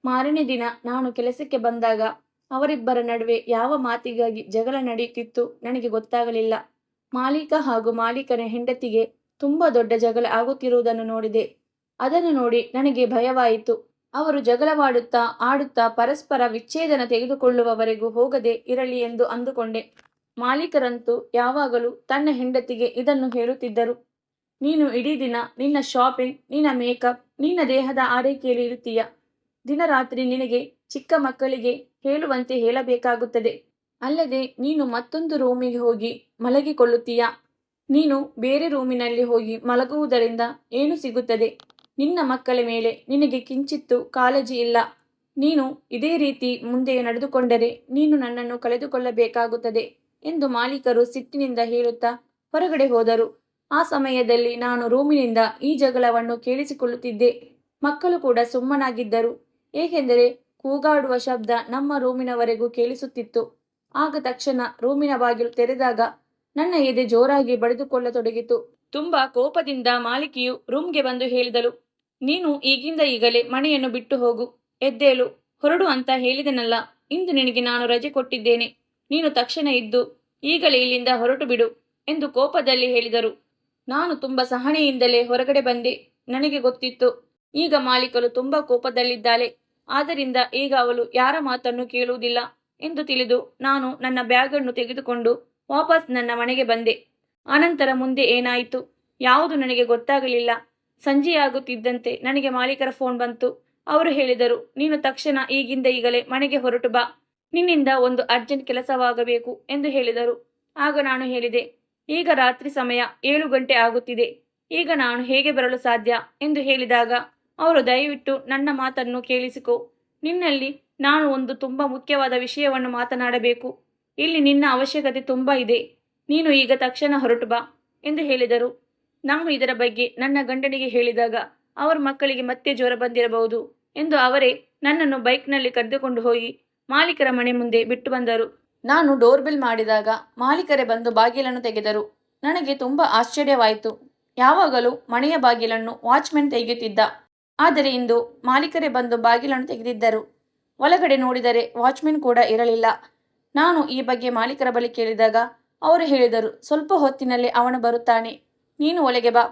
ಮಾರನೇ ದಿನ ನಾನು ಕೆಲಸಕ್ಕೆ ಬಂದಾಗ ಅವರಿಬ್ಬರ ನಡುವೆ ಯಾವ ಮಾತಿಗಾಗಿ ಜಗಳ ನಡೆಯುತ್ತಿತ್ತು ನನಗೆ ಗೊತ್ತಾಗಲಿಲ್ಲ. ಮಾಲೀಕ ಹಾಗೂ ಮಾಲೀಕನ ಹೆಂಡತಿಗೆ ತುಂಬ ದೊಡ್ಡ ಜಗಳ ಆಗುತ್ತಿರುವುದನ್ನು ನೋಡಿದೆ. ಅದನ್ನು ನೋಡಿ ನನಗೆ ಭಯವಾಯಿತು. ಅವರು ಜಗಳವಾಡುತ್ತಾ ಆಡುತ್ತಾ ಪರಸ್ಪರ ವಿಚ್ಛೇದನ ತೆಗೆದುಕೊಳ್ಳುವವರೆಗೂ ಹೋಗದೆ ಇರಲಿ ಎಂದು ಅಂದುಕೊಂಡೆ. ಮಾಲೀಕರಂತೂ ಯಾವಾಗಲೂ ತನ್ನ ಹೆಂಡತಿಗೆ ಇದನ್ನು ಹೇಳುತ್ತಿದ್ದರು. ನೀನು ಇಡೀ ದಿನ ನಿನ್ನ ಶಾಪಿಂಗ್, ನಿನ್ನ ಮೇಕಪ್, ನಿನ್ನ ದೇಹದ ಆರೈಕೆಯಲ್ಲಿ ಇರುತ್ತೀಯ. ದಿನರಾತ್ರಿ ನಿನಗೆ ಚಿಕ್ಕ ಮಕ್ಕಳಿಗೆ ಹೇಳುವಂತೆ ಹೇಳಬೇಕಾಗುತ್ತದೆ. ಅಲ್ಲದೆ ನೀನು ಮತ್ತೊಂದು ರೂಮಿಗೆ ಹೋಗಿ ಮಲಗಿಕೊಳ್ಳುತ್ತೀಯ. ನೀನು ಬೇರೆ ರೂಮಿನಲ್ಲಿ ಹೋಗಿ ಮಲಗುವುದರಿಂದ ಏನು ಸಿಗುತ್ತದೆ? ನಿನ್ನ ಮಕ್ಕಳ ಮೇಲೆ ನಿನಗೆ ಕಿಂಚಿತ್ತೂ ಕಾಳಜಿ ಇಲ್ಲ. ನೀನು ಇದೇ ರೀತಿ ಮುಂದೆ ನಡೆದುಕೊಂಡರೆ ನೀನು ನನ್ನನ್ನು ಕಳೆದುಕೊಳ್ಳಬೇಕಾಗುತ್ತದೆ ಎಂದು ಮಾಲೀಕರು ಸಿಟ್ಟಿನಿಂದ ಹೇಳುತ್ತಾ ಹೊರಗಡೆ ಹೋದರು. ಆ ಸಮಯದಲ್ಲಿ ನಾನು ರೂಮಿನಿಂದ ಈ ಜಗಳವನ್ನು ಕೇಳಿಸಿಕೊಳ್ಳುತ್ತಿದ್ದೆ. ಮಕ್ಕಳು ಕೂಡ ಸುಮ್ಮನಾಗಿದ್ದರು. ಏಕೆಂದರೆ ಕೂಗಾಡುವ ಶಬ್ದ ನಮ್ಮ ರೂಮಿನವರೆಗೂ ಕೇಳಿಸುತ್ತಿತ್ತು. ಆಗ ತಕ್ಷಣ ರೂಮಿನ ಬಾಗಿಲು ತೆರೆದಾಗ ನನ್ನ ಎದೆ ಜೋರಾಗಿ ಬಡಿದುಕೊಳ್ಳತೊಡಗಿತು. ತುಂಬಾ ಕೋಪದಿಂದ ಮಾಲೀಕಿಯು ರೂಮ್ಗೆ ಬಂದು ಹೇಳಿದಳು, ನೀನು ಈಗಿಂದ ಈಗಲೇ ಮನೆಯನ್ನು ಬಿಟ್ಟು ಹೋಗು, ಎದ್ದೇಳು, ಹೊರಡು ಅಂತ ಹೇಳಿದೆನಲ್ಲ. ಇಂದು ನಿನಗೆ ನಾನು ರಜೆ ಕೊಟ್ಟಿದ್ದೇನೆ. ನೀನು ತಕ್ಷಣ ಇದ್ದು ಈಗಲೇ ಇಲ್ಲಿಂದ ಹೊರಟು ಬಿಡು ಎಂದು ಕೋಪದಲ್ಲಿ ಹೇಳಿದರು. ನಾನು ತುಂಬ ಸಹನೆಯಿಂದಲೇ ಹೊರಗಡೆ ಬಂದೆ. ನನಗೆ ಗೊತ್ತಿತ್ತು ಈಗ ಮಾಲೀಕರು ತುಂಬ ಕೋಪದಲ್ಲಿದ್ದಾಳೆ. ಆದ್ದರಿಂದ ಈಗ ಅವಳು ಯಾರ ಮಾತನ್ನು ಕೇಳುವುದಿಲ್ಲ ಎಂದು ತಿಳಿದು ನಾನು ನನ್ನ ಬ್ಯಾಗನ್ನು ತೆಗೆದುಕೊಂಡು ವಾಪಸ್ ನನ್ನ ಮನೆಗೆ ಬಂದೆ. ಅನಂತರ ಮುಂದೆ ಏನಾಯಿತು ಯಾವುದು ನನಗೆ ಗೊತ್ತಾಗಲಿಲ್ಲ. ಸಂಜೆಯಾಗುತ್ತಿದ್ದಂತೆ ನನಗೆ ಮಾಲೀಕರ ಫೋನ್ ಬಂತು. ಅವರು ಹೇಳಿದರು, ನೀನು ತಕ್ಷಣ ಈಗಿಂದ ಈಗಲೇ ಮನೆಗೆ ಹೊರಟು ಬಾ, ನಿನ್ನಿಂದ ಒಂದು ಅರ್ಜೆಂಟ್ ಕೆಲಸವಾಗಬೇಕು ಎಂದು ಹೇಳಿದರು. ಆಗ ನಾನು ಹೇಳಿದೆ, ಈಗ ರಾತ್ರಿ ಸಮಯ 7 ಗಂಟೆ ಆಗುತ್ತಿದೆ, ಈಗ ನಾನು ಹೇಗೆ ಬರಲು ಸಾಧ್ಯ ಎಂದು ಹೇಳಿದಾಗ ಅವರು ದಯವಿಟ್ಟು ನನ್ನ ಮಾತನ್ನು ಕೇಳಿಸಿಕೊ. ನಿನ್ನಲ್ಲಿ ನಾನು ಒಂದು ತುಂಬ ಮುಖ್ಯವಾದ ವಿಷಯವನ್ನು ಮಾತನಾಡಬೇಕು. ಇಲ್ಲಿ ನಿನ್ನ ಅವಶ್ಯಕತೆ ತುಂಬ ಇದೆ. ನೀನು ಈಗ ತಕ್ಷಣ ಹೊರಟು ಬಾ ಎಂದು ಹೇಳಿದರು. ನಾನು ಇದರ ಬಗ್ಗೆ ನನ್ನ ಗಂಡನಿಗೆ ಹೇಳಿದಾಗ ಅವರ ಮಕ್ಕಳಿಗೆ ಮತ್ತೆ ಜ್ವರ ಬಂದಿರಬಹುದು ಎಂದು ಅವರೇ ನನ್ನನ್ನು ಬೈಕ್ನಲ್ಲಿ ಕರೆದುಕೊಂಡು ಹೋಗಿ ಮಾಲೀಕರ ಮನೆ ಮುಂದೆ ಬಿಟ್ಟು ಬಂದರು. ನಾನು ಡೋರ್ಬೆಲ್ ಮಾಡಿದಾಗ ಮಾಲೀಕರೇ ಬಂದು ಬಾಗಿಲನ್ನು ತೆಗೆದರು. ನನಗೆ ತುಂಬ ಆಶ್ಚರ್ಯವಾಯಿತು. ಯಾವಾಗಲೂ ಮನೆಯ ಬಾಗಿಲನ್ನು ವಾಚ್ಮೆನ್ ತೆಗೆಯುತ್ತಿದ್ದ. ಆದರೆ ಇಂದು ಮಾಲೀಕರೇ ಬಂದು ಬಾಗಿಲನ್ನು ತೆಗೆದಿದ್ದರು. ಒಳಗಡೆ ನೋಡಿದರೆ ವಾಚ್ಮೆನ್ ಕೂಡ ಇರಲಿಲ್ಲ. ನಾನು ಈ ಬಗ್ಗೆ ಮಾಲೀಕರ ಬಳಿ ಕೇಳಿದಾಗ ಅವರು ಹೇಳಿದರು, ಸ್ವಲ್ಪ ಹೊತ್ತಿನಲ್ಲಿ ಅವನು ಬರುತ್ತಾನೆ, ನೀನು ಒಳಗೆ ಬಾ,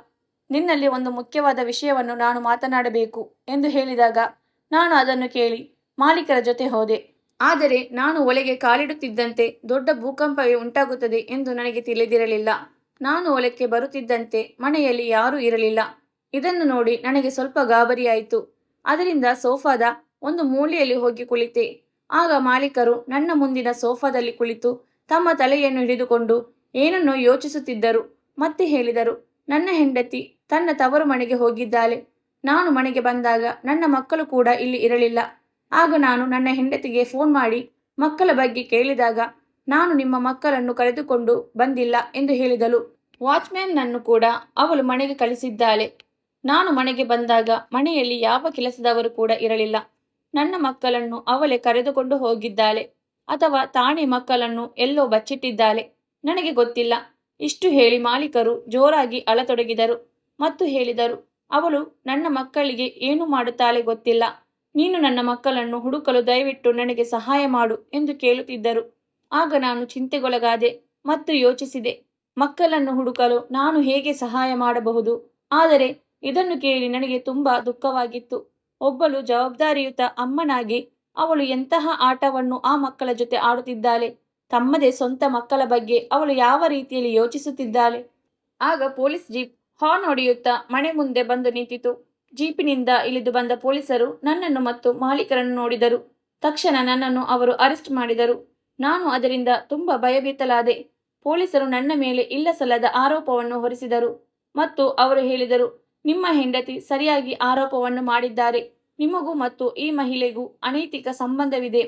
ನಿನ್ನಲ್ಲಿ ಒಂದು ಮುಖ್ಯವಾದ ವಿಷಯವನ್ನು ನಾನು ಮಾತನಾಡಬೇಕು ಎಂದು ಹೇಳಿದಾಗ ನಾನು ಅದನ್ನು ಕೇಳಿ ಮಾಲೀಕರ ಜೊತೆ ಹೋದೆ. ಆದರೆ ನಾನು ಒಳಗೆ ಕಾಲಿಡುತ್ತಿದ್ದಂತೆ ದೊಡ್ಡ ಭೂಕಂಪವೇ ಉಂಟಾಗುತ್ತದೆ ಎಂದು ನನಗೆ ತಿಳಿದಿರಲಿಲ್ಲ. ನಾನು ಒಳಕ್ಕೆ ಬರುತ್ತಿದ್ದಂತೆ ಮನೆಯಲ್ಲಿ ಯಾರೂ ಇರಲಿಲ್ಲ. ಇದನ್ನು ನೋಡಿ ನನಗೆ ಸ್ವಲ್ಪ ಗಾಬರಿಯಾಯಿತು. ಅದರಿಂದ ಸೋಫಾದ ಒಂದು ಮೂಲೆಯಲ್ಲಿ ಹೋಗಿ ಕುಳಿತೆ. ಆಗ ಮಾಲೀಕರು ನನ್ನ ಮುಂದಿನ ಸೋಫಾದಲ್ಲಿ ಕುಳಿತು ತಮ್ಮ ತಲೆಯನ್ನು ಹಿಡಿದುಕೊಂಡು ಏನನ್ನೋ ಯೋಚಿಸುತ್ತಿದ್ದರು. ಮತ್ತೆ ಹೇಳಿದರು, ನನ್ನ ಹೆಂಡತಿ ತನ್ನ ತವರು ಮನೆಗೆ ಹೋಗಿದ್ದಾಳೆ. ನಾನು ಮನೆಗೆ ಬಂದಾಗ ನನ್ನ ಮಕ್ಕಳು ಕೂಡ ಇಲ್ಲಿ ಇರಲಿಲ್ಲ. ಆಗ ನಾನು ನನ್ನ ಹೆಂಡತಿಗೆ ಫೋನ್ ಮಾಡಿ ಮಕ್ಕಳ ಬಗ್ಗೆ ಕೇಳಿದಾಗ ನಾನು ನಿಮ್ಮ ಮಕ್ಕಳನ್ನು ಕರೆದುಕೊಂಡು ಬಂದಿಲ್ಲ ಎಂದು ಹೇಳಿದಳು. ವಾಚ್ಮ್ಯಾನ್ನನ್ನು ಕೂಡ ಅವಳು ಮನೆಗೆ ಕಳಿಸಿದ್ದಾಳೆ. ನಾನು ಮನೆಗೆ ಬಂದಾಗ ಮನೆಯಲ್ಲಿ ಯಾವ ಕೆಲಸದವರು ಕೂಡ ಇರಲಿಲ್ಲ. ನನ್ನ ಮಕ್ಕಳನ್ನು ಅವಳೇ ಕರೆದುಕೊಂಡು ಹೋಗಿದ್ದಾಳೆ ಅಥವಾ ತಾನೇ ಮಕ್ಕಳನ್ನು ಎಲ್ಲೋ ಬಚ್ಚಿಟ್ಟಿದ್ದಾಳೆ, ನನಗೆ ಗೊತ್ತಿಲ್ಲ. ಇಷ್ಟು ಹೇಳಿ ಮಾಲೀಕರು ಜೋರಾಗಿ ಅಳತೊಡಗಿದರು ಮತ್ತು ಹೇಳಿದರು, ಅವಳು ನನ್ನ ಮಕ್ಕಳಿಗೆ ಏನು ಮಾಡುತ್ತಾಳೆ ಗೊತ್ತಿಲ್ಲ. ನೀನು ನನ್ನ ಮಕ್ಕಳನ್ನು ಹುಡುಕಲು ದಯವಿಟ್ಟು ನನಗೆ ಸಹಾಯ ಮಾಡು ಎಂದು ಕೇಳುತ್ತಿದ್ದರು. ಆಗ ನಾನು ಚಿಂತೆಗೊಳಗಾದೆ ಮತ್ತು ಯೋಚಿಸಿದೆ, ಮಕ್ಕಳನ್ನು ಹುಡುಕಲು ನಾನು ಹೇಗೆ ಸಹಾಯ ಮಾಡಬಹುದು? ಆದರೆ ಇದನ್ನು ಕೇಳಿ ನನಗೆ ತುಂಬಾ ದುಃಖವಾಗಿತ್ತು. ಒಬ್ಬಳು ಜವಾಬ್ದಾರಿಯುತ ಅಮ್ಮನಾಗಿ ಅವಳು ಎಂತಹ ಆಟವನ್ನು ಆ ಮಕ್ಕಳ ಜೊತೆ ಆಡುತ್ತಿದ್ದಾಳೆ. ತಮ್ಮದೇ ಸ್ವಂತ ಮಕ್ಕಳ ಬಗ್ಗೆ ಅವಳು ಯಾವ ರೀತಿಯಲ್ಲಿ ಯೋಚಿಸುತ್ತಿದ್ದಾಳೆ. ಆಗ ಪೊಲೀಸ್ ಜೀಪ್ ಹಾರ್ನ್ ಹೊಡೆಯುತ್ತಾ ಮನೆ ಮುಂದೆ ಬಂದು ನಿಂತಿತು. ಜೀಪಿನಿಂದ ಇಳಿದು ಬಂದ ಪೊಲೀಸರು ನನ್ನನ್ನು ಮತ್ತು ಮಾಲೀಕರನ್ನು ನೋಡಿದರು. ತಕ್ಷಣ ನನ್ನನ್ನು ಅವರು ಅರೆಸ್ಟ್ ಮಾಡಿದರು. ನಾನು ಅದರಿಂದ ತುಂಬ ಭಯಭೀತಲಾದೆ. ಪೊಲೀಸರು ನನ್ನ ಮೇಲೆ ಇಲ್ಲಸಲ್ಲದ ಆರೋಪವನ್ನು ಹೊರಿಸಿದರು ಮತ್ತು ಅವರು ಹೇಳಿದರು, ನಿಮ್ಮ ಹೆಂಡತಿ ಸರಿಯಾಗಿ ಆರೋಪವನ್ನು ಮಾಡಿದ್ದಾರೆ. ನಿಮಗೂ ಮತ್ತು ಈ ಮಹಿಳೆಗೂ ಅನೈತಿಕ ಸಂಬಂಧವಿದೆ.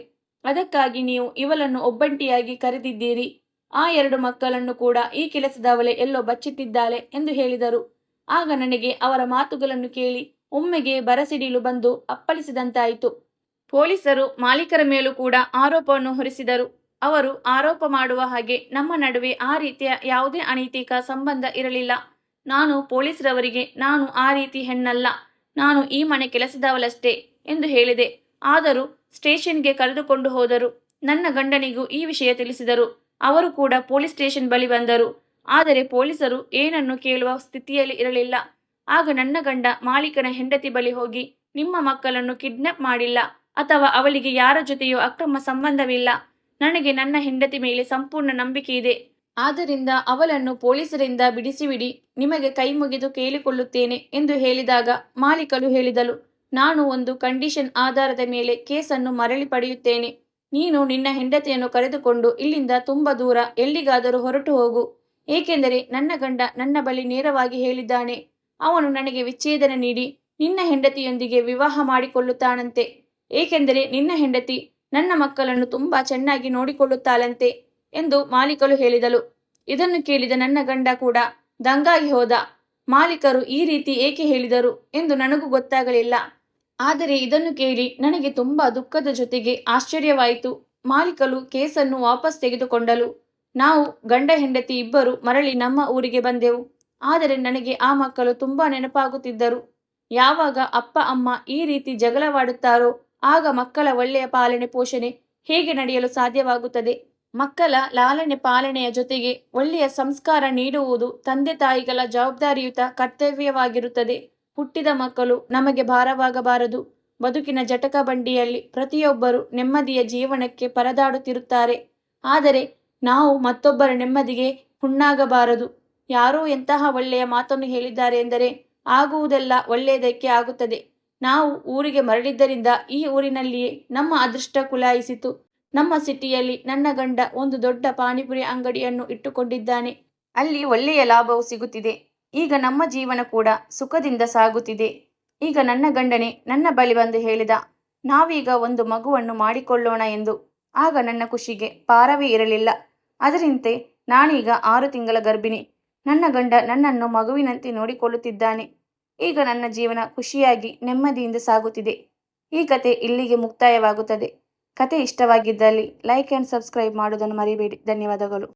ಅದಕ್ಕಾಗಿ ನೀವು ಇವಳನ್ನು ಒಬ್ಬಂಟಿಯಾಗಿ ಕರೆದಿದ್ದೀರಿ. ಆ 2 ಮಕ್ಕಳನ್ನು ಕೂಡ ಈ ಕೆಲಸದವಳೆ ಎಲ್ಲೋ ಬಚ್ಚಿಟ್ಟಿದ್ದಾಳೆ ಎಂದು ಹೇಳಿದರು. ಆಗ ನನಗೆ ಅವರ ಮಾತುಗಳನ್ನು ಕೇಳಿ ಒಮ್ಮೆಗೆ ಬರಸಿಡಿಲು ಬಂದು ಅಪ್ಪಳಿಸಿದಂತಾಯಿತು. ಪೊಲೀಸರು ಮಾಲೀಕರ ಮೇಲೂ ಕೂಡ ಆರೋಪವನ್ನು ಹೊರಿಸಿದರು. ಅವರು ಆರೋಪ ಮಾಡುವ ಹಾಗೆ ನಮ್ಮ ನಡುವೆ ಆ ರೀತಿಯ ಯಾವುದೇ ಅನೈತಿಕ ಸಂಬಂಧ ಇರಲಿಲ್ಲ. ನಾನು ಪೊಲೀಸರವರಿಗೆ ನಾನು ಆ ರೀತಿ ಹೆಣ್ಣಲ್ಲ, ನಾನು ಈ ಮನೆ ಕೆಲಸದವಳಷ್ಟೇ ಎಂದು ಹೇಳಿದೆ. ಆದರೂ ಸ್ಟೇಷನ್ಗೆ ಕರೆದುಕೊಂಡು ಹೋದರು. ನನ್ನ ಗಂಡನಿಗೂ ಈ ವಿಷಯ ತಿಳಿಸಿದರು. ಅವರು ಕೂಡ ಪೊಲೀಸ್ ಸ್ಟೇಷನ್ ಬಳಿ ಬಂದರು. ಆದರೆ ಪೊಲೀಸರು ಏನನ್ನು ಕೇಳುವ ಸ್ಥಿತಿಯಲ್ಲಿ ಇರಲಿಲ್ಲ. ಆಗ ನನ್ನ ಗಂಡ ಮಾಲೀಕನ ಹೆಂಡತಿ ಬಳಿ ಹೋಗಿ, ನಿಮ್ಮ ಮಕ್ಕಳನ್ನು ಕಿಡ್ನಾಪ್ ಮಾಡಿಲ್ಲ ಅಥವಾ ಅವಳಿಗೆ ಯಾರ ಜೊತೆಯೂ ಅಕ್ರಮ ಸಂಬಂಧವಿಲ್ಲ. ನನಗೆ ನನ್ನ ಹೆಂಡತಿ ಮೇಲೆ ಸಂಪೂರ್ಣ ನಂಬಿಕೆ ಇದೆ. ಆದ್ದರಿಂದ ಅವಳನ್ನು ಪೊಲೀಸರಿಂದ ಬಿಡಿಸಿಬಿಡಿ, ನಿಮಗೆ ಕೈ ಮುಗಿದು ಕೇಳಿಕೊಳ್ಳುತ್ತೇನೆ ಎಂದು ಹೇಳಿದಾಗ ಮಾಲೀಕಳು ಹೇಳಿದಳು, ನಾನು ಒಂದು ಕಂಡೀಷನ್ ಆಧಾರದ ಮೇಲೆ ಕೇಸನ್ನು ಮರಳಿ ಪಡೆಯುತ್ತೇನೆ. ನೀನು ನಿನ್ನ ಹೆಂಡತಿಯನ್ನು ಕರೆದುಕೊಂಡು ಇಲ್ಲಿಂದ ತುಂಬ ದೂರ ಎಲ್ಲಿಗಾದರೂ ಹೊರಟು ಹೋಗು. ಏಕೆಂದರೆ ನನ್ನ ಗಂಡ ನನ್ನ ಬಳಿ ನೇರವಾಗಿ ಹೇಳಿದ್ದಾನೆ, ಅವನು ನನಗೆ ವಿಚ್ಛೇದನ ನೀಡಿ ನಿನ್ನ ಹೆಂಡತಿಯೊಂದಿಗೆ ವಿವಾಹ ಮಾಡಿಕೊಳ್ಳುತ್ತಾನಂತೆ. ಏಕೆಂದರೆ ನಿನ್ನ ಹೆಂಡತಿ ನನ್ನ ಮಕ್ಕಳನ್ನು ತುಂಬ ಚೆನ್ನಾಗಿ ನೋಡಿಕೊಳ್ಳುತ್ತಾಳಂತೆ ಎಂದು ಮಾಲೀಕಳು ಹೇಳಿದಳು. ಇದನ್ನು ಕೇಳಿದ ನನ್ನ ಗಂಡ ಕೂಡ ದಂಗಾಗಿ ಹೋದ. ಮಾಲೀಕರು ಈ ರೀತಿ ಏಕೆ ಹೇಳಿದರು ಎಂದು ನನಗೂ ಗೊತ್ತಾಗಲಿಲ್ಲ. ಆದರೆ ಇದನ್ನು ಕೇಳಿ ನನಗೆ ತುಂಬ ದುಃಖದ ಜೊತೆಗೆ ಆಶ್ಚರ್ಯವಾಯಿತು. ಮಾಲೀಕಳು ಕೇಸನ್ನು ವಾಪಸ್ ತೆಗೆದುಕೊಂಡಳು. ನಾವು ಗಂಡ ಹೆಂಡತಿ ಇಬ್ಬರು ಮರಳಿ ನಮ್ಮ ಊರಿಗೆ ಬಂದೆವು. ಆದರೆ ನನಗೆ ಆ ಮಕ್ಕಳು ತುಂಬ ನೆನಪಾಗುತ್ತಿದ್ದರು. ಯಾವಾಗ ಅಪ್ಪ ಅಮ್ಮ ಈ ರೀತಿ ಜಗಳವಾಡುತ್ತಾರೋ ಆಗ ಮಕ್ಕಳ ಒಳ್ಳೆಯ ಪಾಲನೆ ಪೋಷಣೆ ಹೇಗೆ ನಡೆಯಲು ಸಾಧ್ಯವಾಗುತ್ತದೆ? ಮಕ್ಕಳ ಲಾಲನೆ ಪಾಲನೆಯ ಜೊತೆಗೆ ಒಳ್ಳೆಯ ಸಂಸ್ಕಾರ ನೀಡುವುದು ತಂದೆ ತಾಯಿಗಳ ಜವಾಬ್ದಾರಿಯುತ ಕರ್ತವ್ಯವಾಗಿರುತ್ತದೆ. ಹುಟ್ಟಿದ ಮಕ್ಕಳು ನಮಗೆ ಭಾರವಾಗಬಾರದು. ಬದುಕಿನ ಜಟಕ ಬಂಡಿಯಲ್ಲಿ ಪ್ರತಿಯೊಬ್ಬರು ನೆಮ್ಮದಿಯ ಜೀವನಕ್ಕೆ ಪರದಾಡುತ್ತಿರುತ್ತಾರೆ. ಆದರೆ ನಾವು ಮತ್ತೊಬ್ಬರ ನೆಮ್ಮದಿಗೆ ಹುಣ್ಣಾಗಬಾರದು. ಯಾರೋ ಎಂತಹ ಒಳ್ಳೆಯ ಮಾತನ್ನು ಹೇಳಿದ್ದಾರೆ ಎಂದರೆ ಆಗುವುದೆಲ್ಲ ಒಳ್ಳೆಯದಕ್ಕೆ ಆಗುತ್ತದೆ. ನಾವು ಊರಿಗೆ ಮರಳಿದ್ದರಿಂದ ಈ ಊರಿನಲ್ಲಿಯೇ ನಮ್ಮ ಅದೃಷ್ಟ ಕುಲಾಯಿಸಿತು. ನಮ್ಮ ಸಿಟಿಯಲ್ಲಿ ನನ್ನ ಗಂಡ ಒಂದು ದೊಡ್ಡ ಪಾನಿಪುರಿ ಅಂಗಡಿಯನ್ನು ಇಟ್ಟುಕೊಂಡಿದ್ದಾನೆ. ಅಲ್ಲಿ ಒಳ್ಳೆಯ ಲಾಭವು ಸಿಗುತ್ತಿದೆ. ಈಗ ನಮ್ಮ ಜೀವನ ಕೂಡ ಸುಖದಿಂದ ಸಾಗುತ್ತಿದೆ. ಈಗ ನನ್ನ ಗಂಡನೇ ನನ್ನ ಬಳಿ ಬಂದು ಹೇಳಿದ, ನಾವೀಗ ಒಂದು ಮಗುವನ್ನು ಮಾಡಿಕೊಳ್ಳೋಣ ಎಂದು. ಆಗ ನನ್ನ ಖುಷಿಗೆ ಪಾರವೇ ಇರಲಿಲ್ಲ. ಅದರಂತೆ ನಾನೀಗ 6 ತಿಂಗಳ ಗರ್ಭಿಣಿ. ನನ್ನ ಗಂಡ ನನ್ನನ್ನು ಮಗುವಿನಂತೆ ನೋಡಿಕೊಳ್ಳುತ್ತಿದ್ದಾನೆ. ಈಗ ನನ್ನ ಜೀವನ ಖುಷಿಯಾಗಿ ನೆಮ್ಮದಿಯಿಂದ ಸಾಗುತ್ತಿದೆ. ಈ ಕತೆ ಇಲ್ಲಿಗೆ ಮುಕ್ತಾಯವಾಗುತ್ತದೆ. ಕತೆ ಇಷ್ಟವಾಗಿದ್ದಲ್ಲಿ ಲೈಕ್ ಆ್ಯಂಡ್ ಸಬ್ಸ್ಕ್ರೈಬ್ ಮಾಡುವುದನ್ನು ಮರಿಬೇಡಿ. ಧನ್ಯವಾದಗಳು.